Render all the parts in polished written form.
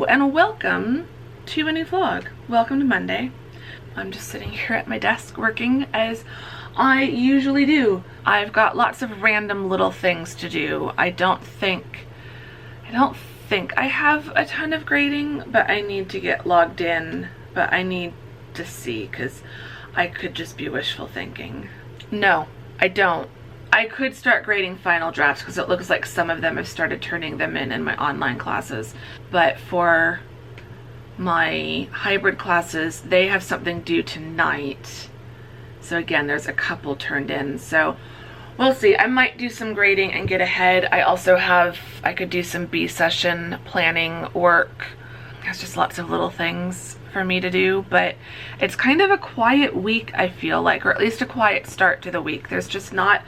and welcome to a new vlog. Welcome to Monday. I'm just sitting here at my desk working as I usually do. I've got lots of random little things to do. I don't think I have a ton of grading, but I need to get logged in. But I need to see, because I could just be wishful thinking. No, I don't. I could start grading final drafts because it looks like some of them have started turning them in my online classes. But for my hybrid classes, they have something due tonight. So again, there's a couple turned in. So we'll see. I might do some grading and get ahead. I could do some B session planning work. There's just lots of little things for me to do, but it's kind of a quiet week, I feel like, or at least a quiet start to the week. There's just not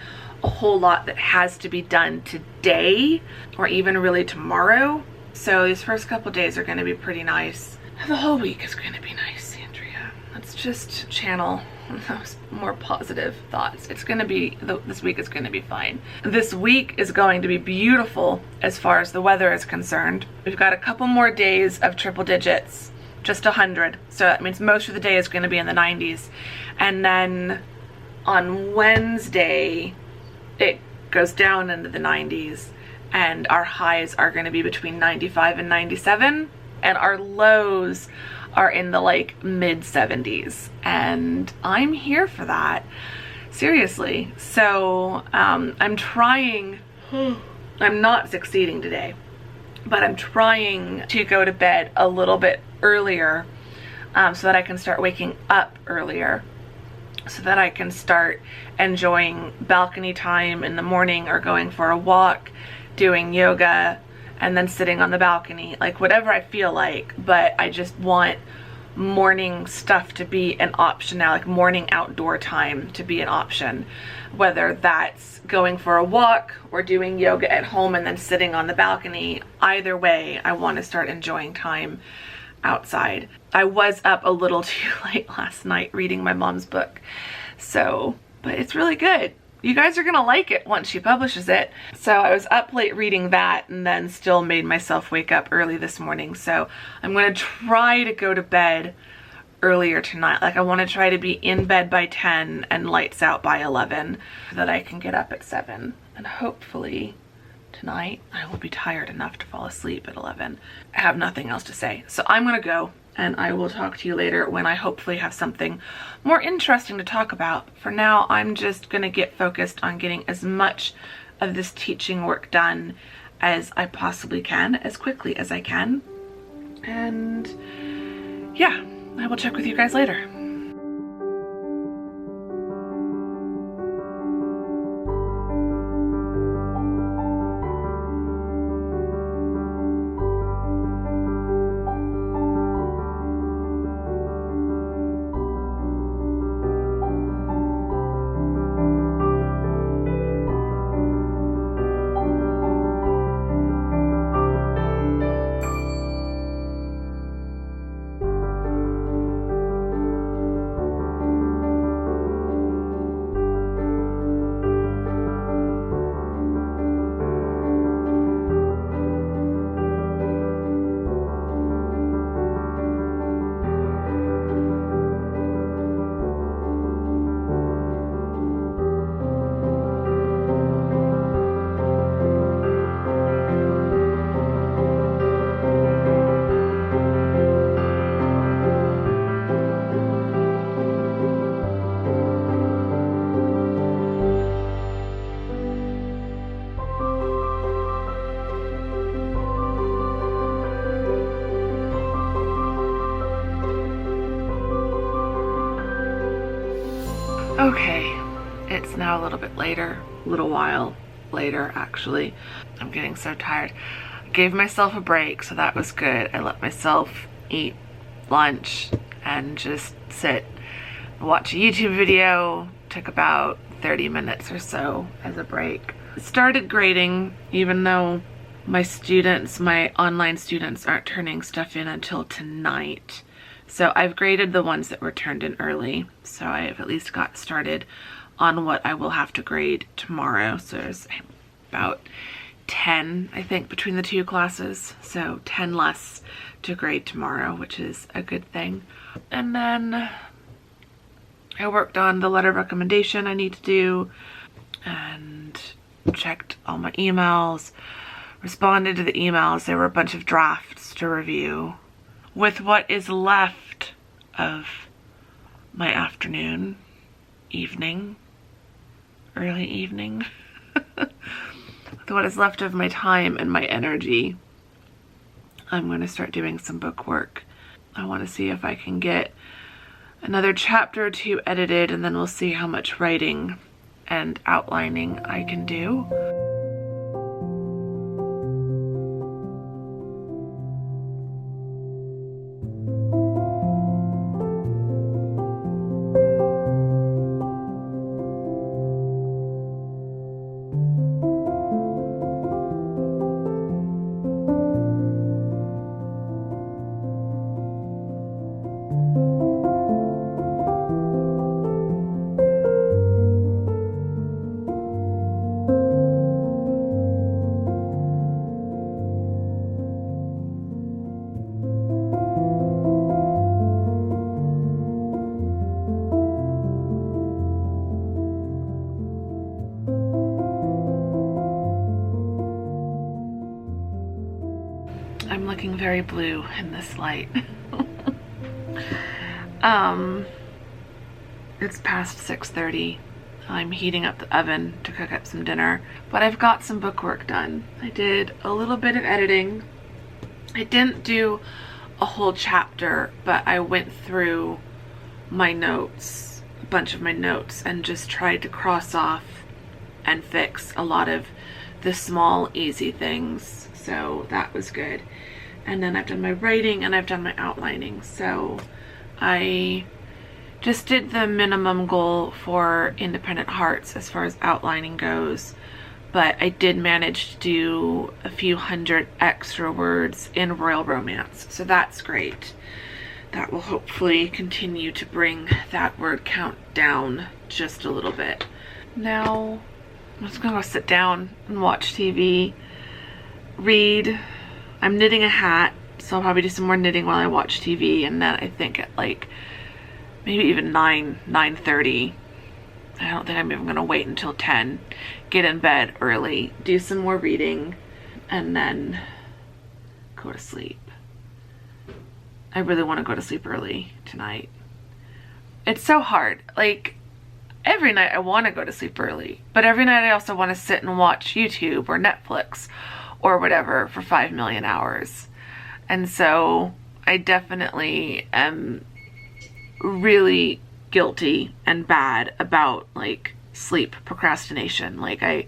a whole lot that has to be done today or even really tomorrow. So these first couple days are going to be pretty nice. The whole week is going to be nice, Andrea. Let's just channel those more positive thoughts. It's going to be, this week is going to be fine. This week is going to be beautiful as far as the weather is concerned. We've got a couple more days of triple digits, just 100. So that means most of the day is going to be in the 90s. And then on Wednesday, it goes down into the 90s, and our highs are going to be between 95 and 97, and our lows are in the like mid 70s, and I'm here for that, seriously. So I'm trying, I'm not succeeding today, but I'm trying to go to bed a little bit earlier so that I can start waking up earlier, so that I can start enjoying balcony time in the morning, or going for a walk, doing yoga, and then sitting on the balcony, like whatever I feel like. But I just want morning stuff to be an option now, like morning outdoor time to be an option, whether that's going for a walk or doing yoga at home and then sitting on the balcony. Either way, I want to start enjoying time outside. I was up a little too late last night reading my mom's book, but it's really good. You guys are gonna like it once she publishes it. So I was up late reading that, and then still made myself wake up early this morning. So I'm gonna try to go to bed earlier tonight. Like, I want to try to be in bed by 10 and lights out by 11, so that I can get up at 7. And hopefully tonight I will be tired enough to fall asleep at 11. I have nothing else to say. So I'm gonna go, and I will talk to you later when I hopefully have something more interesting to talk about. For now, I'm just gonna get focused on getting as much of this teaching work done as I possibly can, as quickly as I can. And yeah, I will check with you guys later. Okay, it's now a little bit later, a little while later actually. I'm getting so tired. I gave myself a break, so that was good. I let myself eat lunch and just sit, watch a YouTube video. Took about 30 minutes or so as a break. Started grading, even though my students, my online students, aren't turning stuff in until tonight. So I've graded the ones that were turned in early, so I've at least got started on what I will have to grade tomorrow. So there's about 10, I think, between the two classes. So 10 less to grade tomorrow, which is a good thing. And then I worked on the letter of recommendation I need to do and checked all my emails, responded to the emails. There were a bunch of drafts to review. With what is left of my afternoon, evening, early evening, with what is left of my time and my energy, I'm going to start doing some book work. I want to see if I can get another chapter or two edited, and then we'll see how much writing and outlining I can do. I'm looking very blue in this light. It's past 6:30. I'm heating up the oven to cook up some dinner, but I've got some book work done. I did a little bit of editing. I didn't do a whole chapter, but I went through my notes, a bunch of my notes, and just tried to cross off and fix a lot of the small, easy things. So that was good. And then I've done my writing and I've done my outlining. So I just did the minimum goal for Independent Hearts as far as outlining goes. But I did manage to do a few hundred extra words in Royal Romance. So that's great. That will hopefully continue to bring that word count down just a little bit. Now, I'm just gonna go sit down and watch TV, read. I'm knitting a hat, so I'll probably do some more knitting while I watch TV, and then I think at like maybe even 9:30. I don't think I'm even gonna wait until 10. Get in bed early, do some more reading, and then go to sleep. I really want to go to sleep early tonight. It's so hard. Like, every night I want to go to sleep early, but every night I also want to sit and watch YouTube or Netflix or whatever for 5 million hours. And so I definitely am really guilty and bad about like sleep procrastination. Like, I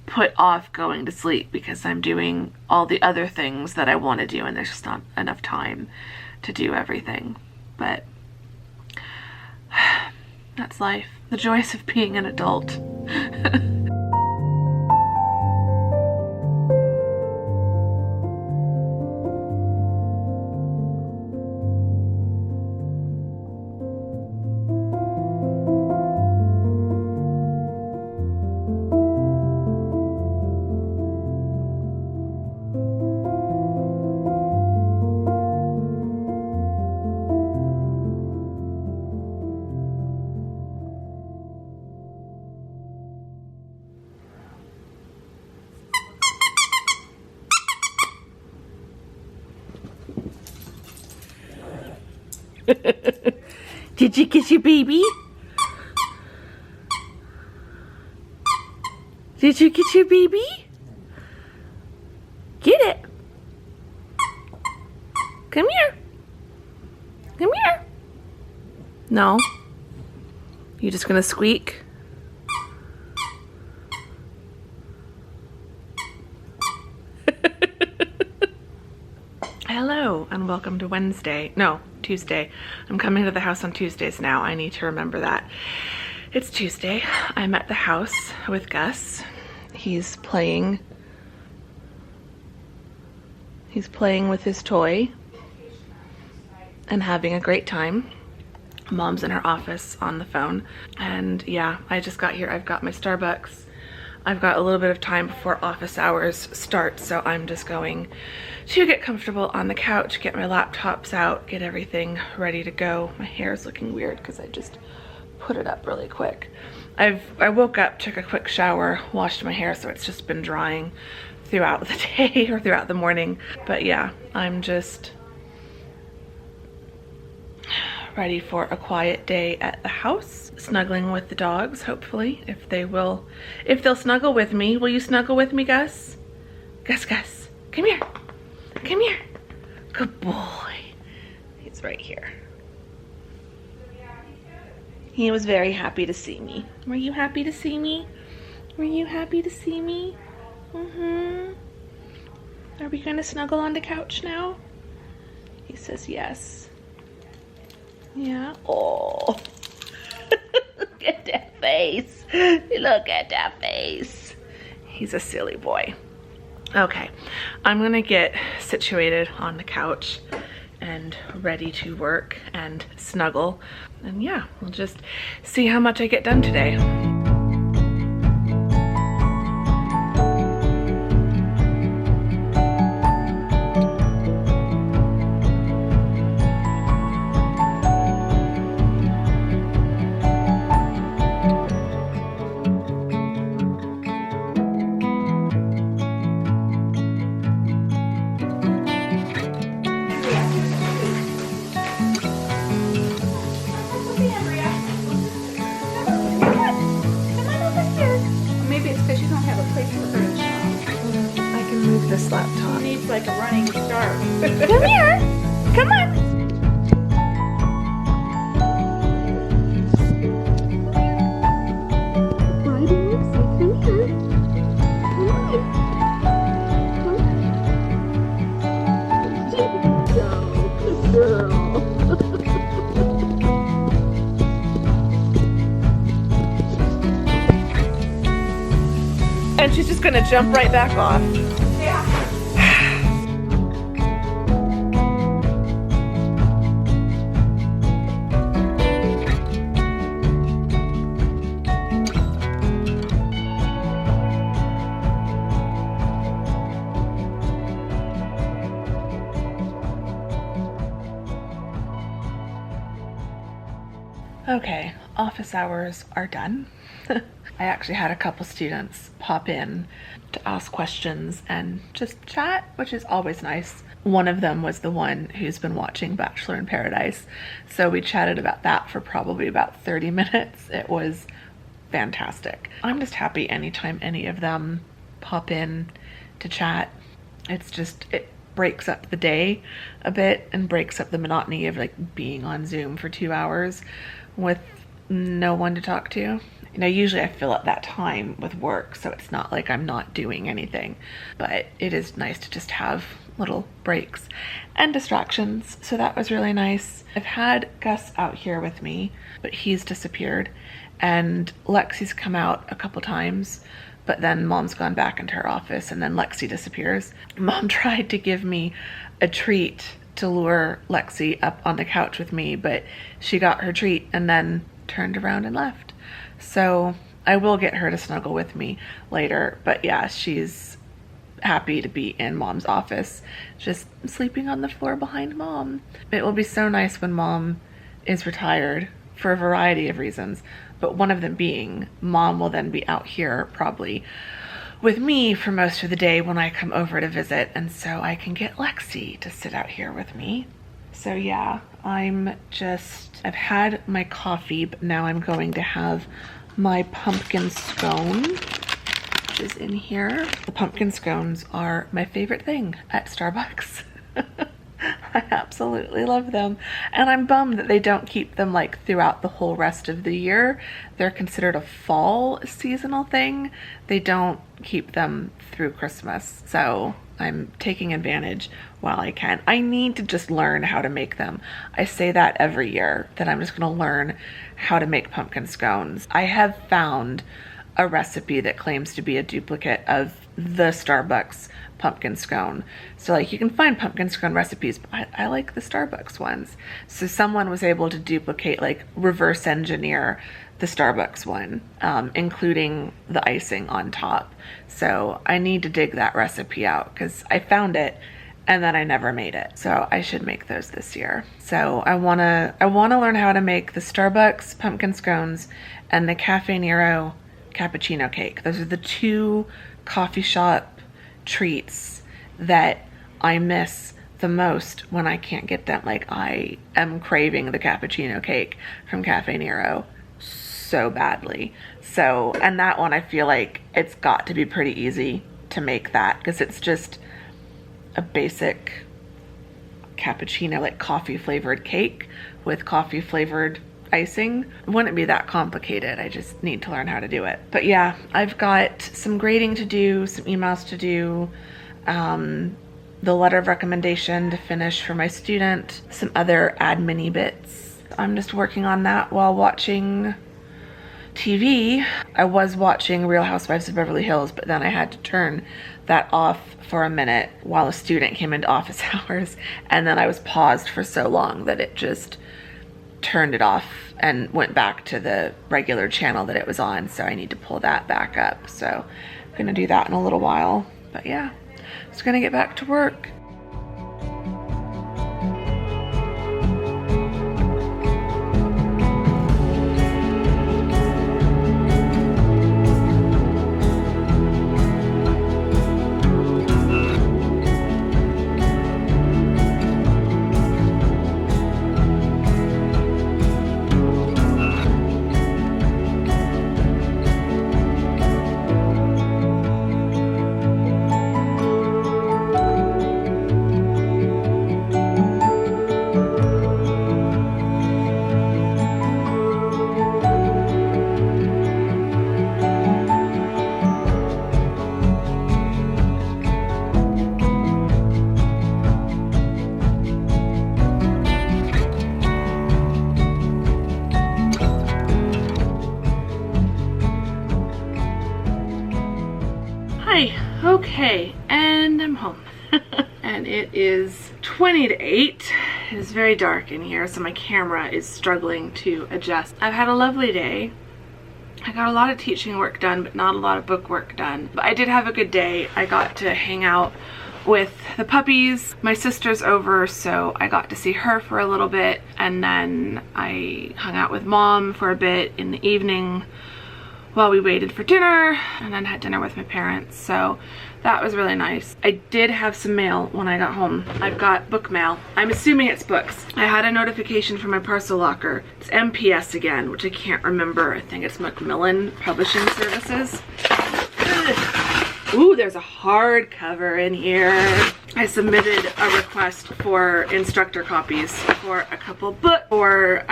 put off going to sleep because I'm doing all the other things that I want to do, and there's just not enough time to do everything. But that's life. The joys of being an adult. Did you kiss your baby? Did you kiss your baby? Get it. Come here. Come here. No. You just gonna squeak? Hello and welcome to Wednesday. No, Tuesday. I'm coming to the house on Tuesdays now. I need to remember that. It's Tuesday. I'm at the house with Gus. He's playing with his toy and having a great time. Mom's in her office on the phone. And yeah, I just got here. I've got my Starbucks. I've got a little bit of time before office hours start, so I'm just going to get comfortable on the couch, get my laptops out, get everything ready to go. My hair is looking weird because I just put it up really quick. I woke up, took a quick shower, washed my hair, so it's just been drying throughout the day or throughout the morning. But yeah, I'm just ready for a quiet day at the house, snuggling with the dogs, hopefully, if they'll snuggle with me. Will you snuggle with me, Gus? Gus, come here. Come here. Good boy. He's right here. He was very happy to see me. Were you happy to see me? Were you happy to see me? Are we gonna snuggle on the couch now? He says yes. Yeah. Oh. Look at that face. Look at that face. He's a silly boy. Okay, I'm gonna get situated on the couch and ready to work and snuggle. And yeah, we'll just see how much I get done today. This laptop needs like a running start. Come here. Come on. And she's just gonna jump right back off. Okay, office hours are done. I actually had a couple students pop in to ask questions and just chat, which is always nice. One of them was the one who's been watching Bachelor in Paradise, so we chatted about that for probably about 30 minutes. It was fantastic. I'm just happy anytime any of them pop in to chat. It breaks up the day a bit and breaks up the monotony of like being on Zoom for 2 hours with no one to talk to. You know, usually I fill up that time with work, so it's not like I'm not doing anything, but it is nice to just have little breaks and distractions, so that was really nice. I've had Gus out here with me, but he's disappeared, and Lexi's come out a couple times, but then Mom's gone back into her office, and then Lexi disappears. Mom tried to give me a treat to lure Lexi up on the couch with me, but she got her treat and then turned around and left. So I will get her to snuggle with me later, but yeah, she's happy to be in Mom's office, just sleeping on the floor behind Mom. It will be so nice when Mom is retired for a variety of reasons, but one of them being Mom will then be out here probably with me for most of the day when I come over to visit, and so I can get Lexi to sit out here with me. So yeah, I've had my coffee, but now I'm going to have my pumpkin scone, which is in here. The pumpkin scones are my favorite thing at Starbucks. I absolutely love them, and I'm bummed that they don't keep them like throughout the whole rest of the year. They're considered a fall seasonal thing. They don't keep them through Christmas, so I'm taking advantage while I can. I need to just learn how to make them. I say that every year, that I'm just gonna learn how to make pumpkin scones. I have found a recipe that claims to be a duplicate of the Starbucks pumpkin scone. So like you can find pumpkin scone recipes, but I like the Starbucks ones. So someone was able to duplicate, like reverse engineer the Starbucks one, including the icing on top. So I need to dig that recipe out because I found it and then I never made it. So I should make those this year. So I wanna learn how to make the Starbucks pumpkin scones and the Cafe Nero cappuccino cake. Those are the two coffee shop treats that I miss the most when I can't get them. Like, I am craving the cappuccino cake from Cafe Nero so badly. So, and that one I feel like it's got to be pretty easy to make that because it's just a basic cappuccino, like coffee flavored cake with coffee flavored icing. It wouldn't be that complicated. I just need to learn how to do it. But yeah, I've got some grading to do, some emails to do, the letter of recommendation to finish for my student, some other admin-y bits. I'm just working on that while watching TV. I was watching Real Housewives of Beverly Hills, but then I had to turn that off for a minute while a student came into office hours, and then I was paused for so long that it just turned it off and went back to the regular channel that it was on, so I need to pull that back up. So I'm gonna do that in a little while. But yeah, just gonna get back to work. Okay, and I'm home. And it is 20 to 8. It is very dark in here, so my camera is struggling to adjust. I've had a lovely day. I got a lot of teaching work done, but not a lot of book work done. But I did have a good day. I got to hang out with the puppies. My sister's over, so I got to see her for a little bit, and then I hung out with Mom for a bit in the evening while we waited for dinner, and then had dinner with my parents. So that was really nice. I did have some mail when I got home. I've got book mail. I'm assuming it's books. I had a notification from my parcel locker. It's MPS again, which I can't remember. I think it's Macmillan Publishing Services. Ooh, there's a hardcover in here. I submitted a request for instructor copies for a couple books, for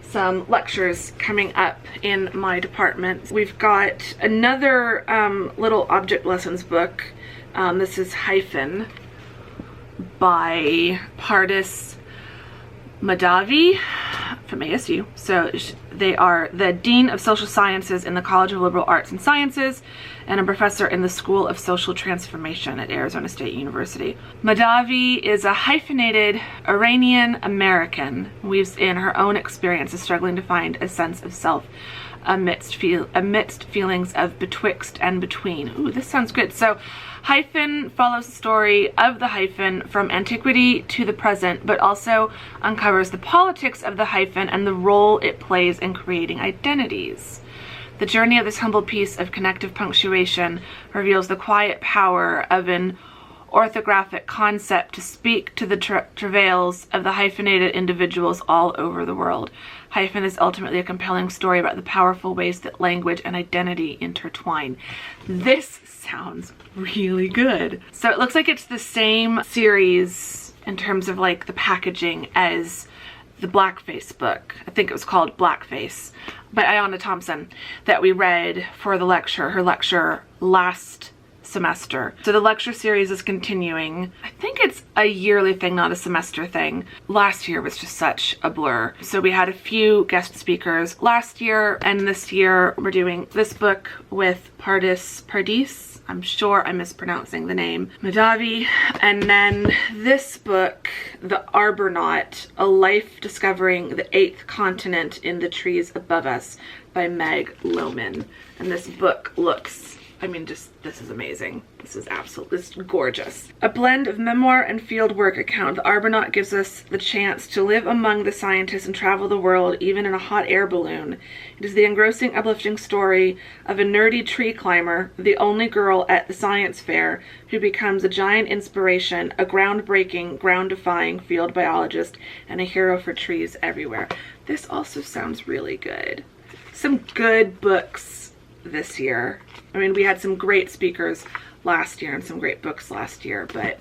some lectures coming up in my department. We've got another little object lessons book. This is Hyphen by Pardis Madhavi from ASU. So they are the Dean of Social Sciences in the College of Liberal Arts and Sciences and a professor in the School of Social Transformation at Arizona State University. Madhavi is a hyphenated Iranian American, weaves in her own experiences struggling to find a sense of self amidst feelings of betwixt and between. Ooh, this sounds good. So Hyphen follows the story of the hyphen from antiquity to the present, but also uncovers the politics of the hyphen and the role it plays in creating identities. The journey of this humble piece of connective punctuation reveals the quiet power of an orthographic concept to speak to the travails of the hyphenated individuals all over the world. Hyphen is ultimately a compelling story about the powerful ways that language and identity intertwine. This sounds really good. So it looks like it's the same series in terms of like the packaging as the Blackface book. I think it was called Blackface by Ayanna Thompson that we read for the lecture, her lecture last semester. So the lecture series is continuing. I think it's a yearly thing, not a semester thing. Last year was just such a blur. So we had a few guest speakers last year, and this year we're doing this book with Pardis. I'm sure I'm mispronouncing the name. Madavi. And then this book, The Arbornaut, A Life Discovering the Eighth Continent in the Trees Above Us by Meg Lohman. And this book looks, I mean, just, this is amazing. This is absolutely, this is gorgeous. A blend of memoir and fieldwork account, The Arbornaut gives us the chance to live among the scientists and travel the world, even in a hot air balloon. It is the engrossing, uplifting story of a nerdy tree climber, the only girl at the science fair, who becomes a giant inspiration, a groundbreaking, ground-defying field biologist, and a hero for trees everywhere. This also sounds really good. Some good books this year. I mean, we had some great speakers last year and some great books last year, but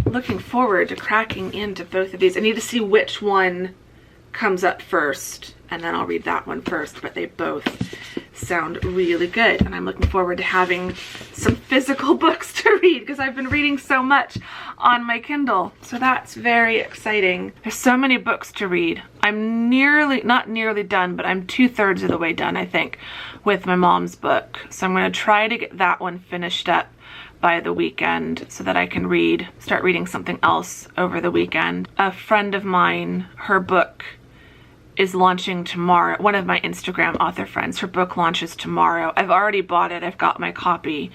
looking forward to cracking into both of these. I need to see which one comes up first, and then I'll read that one first, but they both sound really good, and I'm looking forward to having some physical books to read because I've been reading so much on my Kindle. So that's very exciting. There's so many books to read. I'm not nearly done, but I'm 2/3 of the way done, I think, with my mom's book. So I'm going to try to get that one finished up by the weekend so that I can start reading something else over the weekend. A friend of mine, her book is launching tomorrow. One of my Instagram author friends, her book launches tomorrow. I've already bought it. I've got my copy.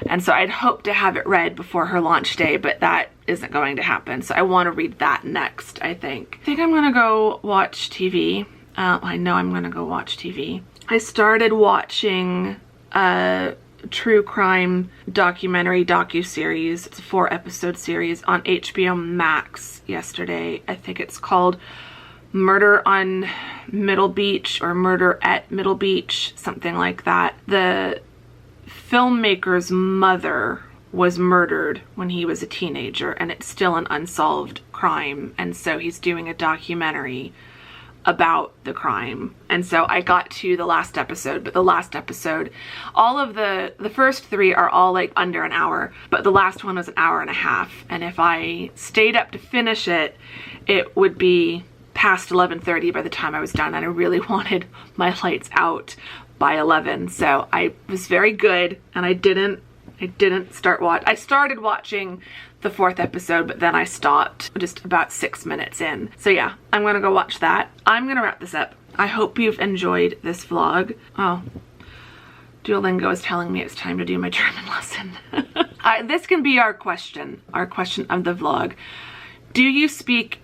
And so I'd hoped to have it read before her launch day, but that isn't going to happen. So I want to read that next, I think. I think I'm going to go watch TV. I know I'm going to go watch TV. I started watching a true crime documentary docu-series. It's a 4-episode series on HBO Max yesterday. I think it's called Murder on Middle Beach or Murder at Middle Beach, something like that. The filmmaker's mother was murdered when he was a teenager, and it's still an unsolved crime, and so he's doing a documentary about the crime. And so I got to the last episode, but the last episode, all of the first 3 are all like under an hour, but the last one was an hour and a half, and if I stayed up to finish it, it would be past 11:30 by the time I was done, and I really wanted my lights out by 11. So I was very good, and I didn't I started watching the 4th episode, but then I stopped just about 6 minutes in. So yeah, I'm gonna go watch that. I'm gonna wrap this up. I hope you've enjoyed this vlog. Oh, Duolingo is telling me it's time to do my German lesson. This can be our question of the vlog. Do you speak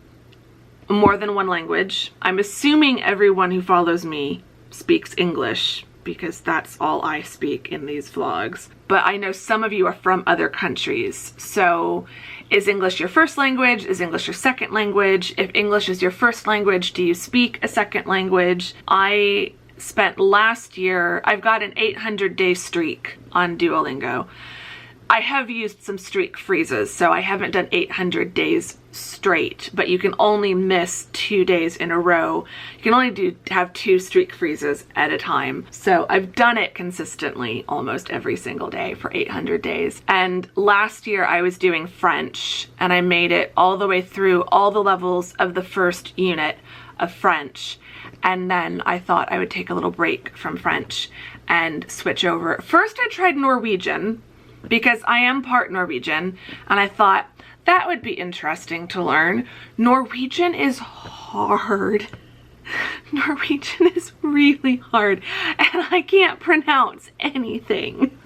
more than one language? I'm assuming everyone who follows me speaks English because that's all I speak in these vlogs. But I know some of you are from other countries. So is English your first language? Is English your second language? If English is your first language, do you speak a second language? I spent last year, I've got an 800-day streak on Duolingo. I have used some streak freezes, so I haven't done 800 days straight, but you can only miss 2 days in a row. You can only have 2 streak freezes at a time. So I've done it consistently almost every single day for 800 days. And last year I was doing French, and I made it all the way through all the levels of the first unit of French. And then I thought I would take a little break from French and switch over. First I tried Norwegian, because I am part Norwegian, and I thought that would be interesting to learn. Norwegian is hard. Norwegian is really hard, and I can't pronounce anything.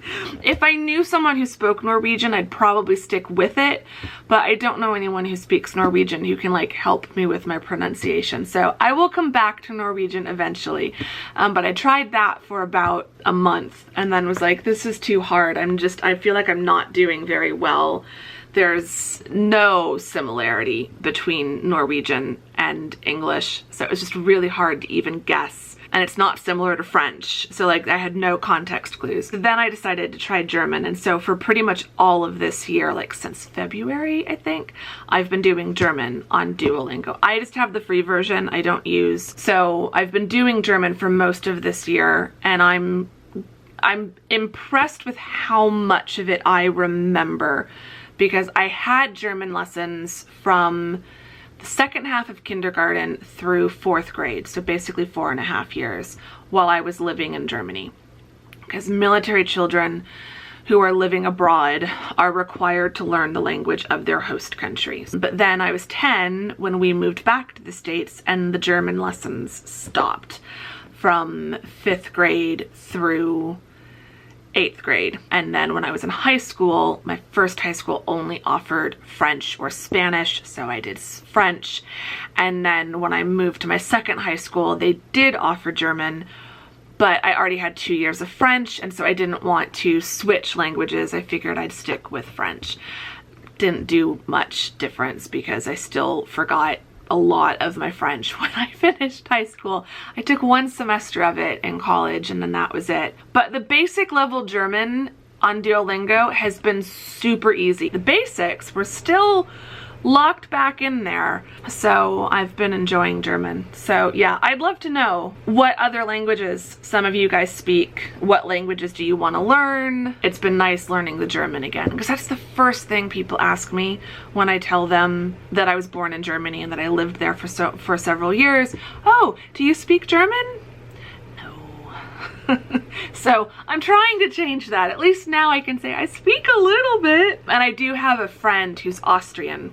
If I knew someone who spoke Norwegian, I'd probably stick with it, but I don't know anyone who speaks Norwegian who can like help me with my pronunciation. So I will come back to Norwegian eventually, but I tried that for about a month and then was like, this is too hard. I feel like I'm not doing very well. There's no similarity between Norwegian and English, so it was just really hard to even guess. And it's not similar to French, so like I had no context clues. Then I decided to try German, and so for pretty much all of this year, like since February, I think, I've been doing German on Duolingo. I just have the free version, I don't use. So I've been doing German for most of this year, and I'm impressed with how much of it I remember, because I had German lessons from the second half of kindergarten through 4th grade, so basically 4.5 years, while I was living in Germany. Because military children who are living abroad are required to learn the language of their host countries. But then I was 10 when we moved back to the States and the German lessons stopped from 5th grade through 8th grade. And then when I was in high school, my first high school only offered French or Spanish, so I did French. And then when I moved to my second high school, they did offer German, but I already had 2 years of French, and so I didn't want to switch languages. I figured I'd stick with French. Didn't do much difference because I still forgot a lot of my French when I finished high school. I took 1 semester of it in college and then that was it. But the basic level German on Duolingo has been super easy. The basics were still locked back in there, so I've been enjoying German. So yeah, I'd love to know what other languages some of you guys speak. What languages do you want to learn? It's been nice learning the German again, because that's the first thing people ask me when I tell them that I was born in Germany and that I lived there for several years. Oh, do you speak German? So I'm trying to change that. At least now I can say I speak a little bit. And I do have a friend who's Austrian,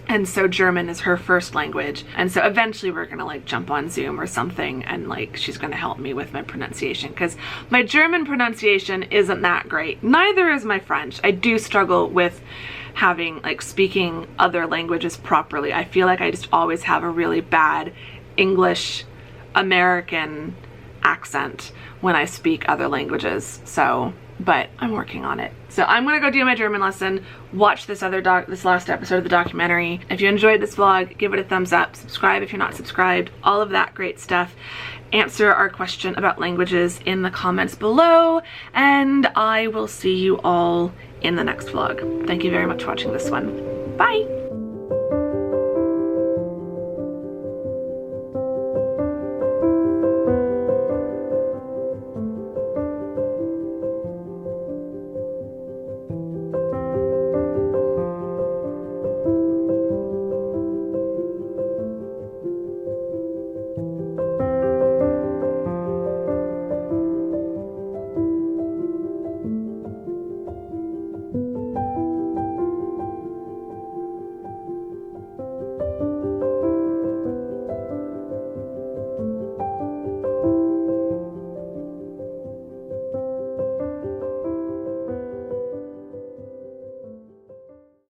and so German is her first language. And so eventually we're gonna like jump on Zoom or something and like she's gonna help me with my pronunciation, because my German pronunciation isn't that great. Neither is my French. I do struggle with having like speaking other languages properly. I feel like I just always have a really bad English American accent when I speak other languages. So, but I'm working on it. So I'm gonna go do my German lesson, watch this last episode of the documentary. If you enjoyed this vlog, give it a thumbs up, subscribe if you're not subscribed, all of that great stuff. Answer our question about languages in the comments below, and I will see you all in the next vlog. Thank you very much for watching this one. Bye!